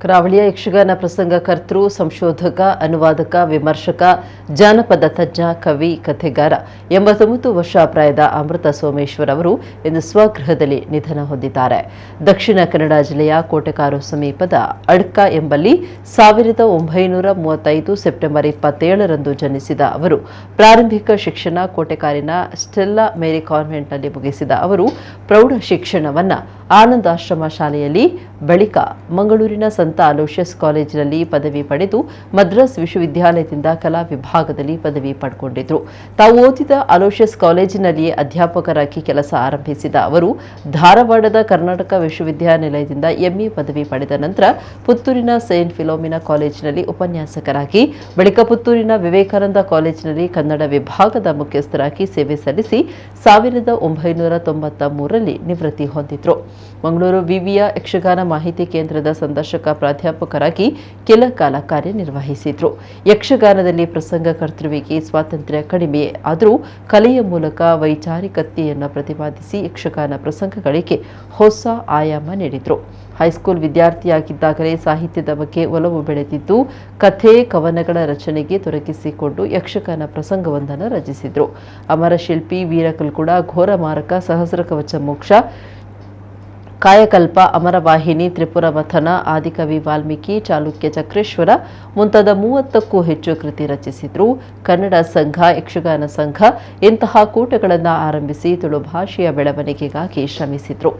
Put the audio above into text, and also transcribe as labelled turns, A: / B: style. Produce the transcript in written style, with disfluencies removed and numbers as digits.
A: ಕರಾವಳಿಯ ಯಕ್ಷಗಾನ ಪ್ರಸಂಗ ಕರ್ತೃ, ಸಂಶೋಧಕ, ಅನುವಾದಕ, ವಿಮರ್ಶಕ, ಜಾನಪದ ತಜ್ಞ, ಕವಿ, ಕಥೆಗಾರ 89 ವರ್ಷ ಪ್ರಾಯದ ಅಮೃತ ಸೋಮೇಶ್ವರ್ ಅವರು ಇಂದು ಸ್ವಗೃಹದಲ್ಲಿ ನಿಧನ ಹೊಂದಿದ್ದಾರೆ. ದಕ್ಷಿಣ ಕನ್ನಡ ಜಿಲ್ಲೆಯ ಕೋಟೆಕಾರು ಸಮೀಪದ ಅಡ್ಕ ಎಂಬಲ್ಲಿ 1935 ಸೆಪ್ಟೆಂಬರ್ 27ರಂದು ಜನಿಸಿದ ಅವರು ಪ್ರಾರಂಭಿಕ ಶಿಕ್ಷಣ ಕೋಟೆಕಾರಿನ ಸ್ಟೆಲ್ಲಾ ಮೇರಿ ಕಾನ್ವೆಂಟ್ನಲ್ಲಿ ಮುಗಿಸಿದ ಅವರು ಪ್ರೌಢ ಶಿಕ್ಷಣವನ್ನು ಆನಂದಾಶ್ರಮ ಶಾಲೆಯಲ್ಲಿ, ಬಳಿಕ ಮಂಗಳೂರಿನ ಸಂತ ಅಲೋಷಿಯಸ್ ಕಾಲೇಜಿನಲ್ಲಿ ಪದವಿ ಪಡೆದು ಮದ್ರಾಸ್ ವಿಶ್ವವಿದ್ಯಾಲಯದಿಂದ ಕಲಾ ವಿಭಾಗದಲ್ಲಿ ಪದವಿ ಪಡೆದುಕೊಂಡಿದ್ರು. ತಾವು ಓದಿದ ಅಲೋಷಿಯಸ್ ಕಾಲೇಜಿನಲ್ಲಿಯೇ ಅಧ್ಯಾಪಕರಾಗಿ ಕೆಲಸ ಆರಂಭಿಸಿದ ಅವರು ಧಾರವಾಡದ ಕರ್ನಾಟಕ ವಿಶ್ವವಿದ್ಯಾನಿಲಯದಿಂದ ಎಂಎ ಪದವಿ ಪಡೆದ ನಂತರ ಪುತ್ತೂರಿನ ಸೇಂಟ್ ಫಿಲೋಮಿನಾ ಕಾಲೇಜಿನಲ್ಲಿ ಉಪನ್ಯಾಸಕರಾಗಿ, ಬಳಿಕ ಪುತ್ತೂರಿನ ವಿವೇಕಾನಂದ ಕಾಲೇಜಿನಲ್ಲಿ ಕನ್ನಡ ವಿಭಾಗದ ಮುಖ್ಯಸ್ಥರಾಗಿ ಸೇವೆ ಸಲ್ಲಿಸಿ 1993ರಲ್ಲಿ ನಿವೃತ್ತಿ ಹೊಂದಿದ್ರು. ಮಂಗಳೂರು ವಿವಿಯ ಯಕ್ಷಗಾನ ಮಾಹಿತಿ ಕೇಂದ್ರದ ಸಂದರ್ಶಕ ಪ್ರಾಧ್ಯಾಪಕರಾಗಿ ಕೆಲ ಕಾಲ ಕಾರ್ಯನಿರ್ವಹಿಸಿದ್ರು. ಯಕ್ಷಗಾನದಲ್ಲಿ ಪ್ರಸಂಗ ಕರ್ತೃವಿಗೆ ಸ್ವಾತಂತ್ರ್ಯ ಕಡಿಮೆ ಆದರೂ ಕಲೆಯ ಮೂಲಕ ವೈಚಾರಿಕತೆಯನ್ನು ಪ್ರತಿಪಾದಿಸಿ ಯಕ್ಷಗಾನ ಪ್ರಸಂಗಗಳಿಗೆ ಹೊಸ ಆಯಾಮ ನೀಡಿದ್ರು. ಹೈಸ್ಕೂಲ್ ವಿದ್ಯಾರ್ಥಿಯಾಗಿದ್ದಾಗಲೇ ಸಾಹಿತ್ಯದ ಬಗ್ಗೆ ಒಲವು ಬೆಳೆದಿದ್ದು ಕಥೆ, ಕವನಗಳ ರಚನೆಗೆ ತೊಡಗಿಸಿಕೊಂಡು ಯಕ್ಷಗಾನ ಪ್ರಸಂಗವೊಂದನ್ನು ರಚಿಸಿದ್ರು. ಅಮರ ಶಿಲ್ಪಿ, ವೀರಕಲ್ಕುಡ, ಘೋರಮಾರಕ, ಸಹಸ್ರಕವಚ ಮೋಕ್ಷ, ಕಾಯಕಲ್ಪ, ಅಮರವಾಹಿನಿ, ತ್ರಿಪುರ ಮಥನ, ಆದಿಕವಿ ವಾಲ್ಮೀಕಿ, ಚಾಲುಕ್ಯ ಚಕ್ರೇಶ್ವರ ಮುಂತಾದ 30ಕ್ಕೂ ಹೆಚ್ಚು ಕೃತಿ ರಚಿಸಿದ್ರು. ಕನ್ನಡ ಸಂಘ, ಯಕ್ಷಗಾನ ಸಂಘ ಇಂತಹ ಕೂಟಗಳನ್ನು ಆರಂಭಿಸಿ ತುಳು ಭಾಷೆಯ ಬೆಳವಣಿಗೆಗಾಗಿ ಶ್ರಮಿಸಿದ್ರು.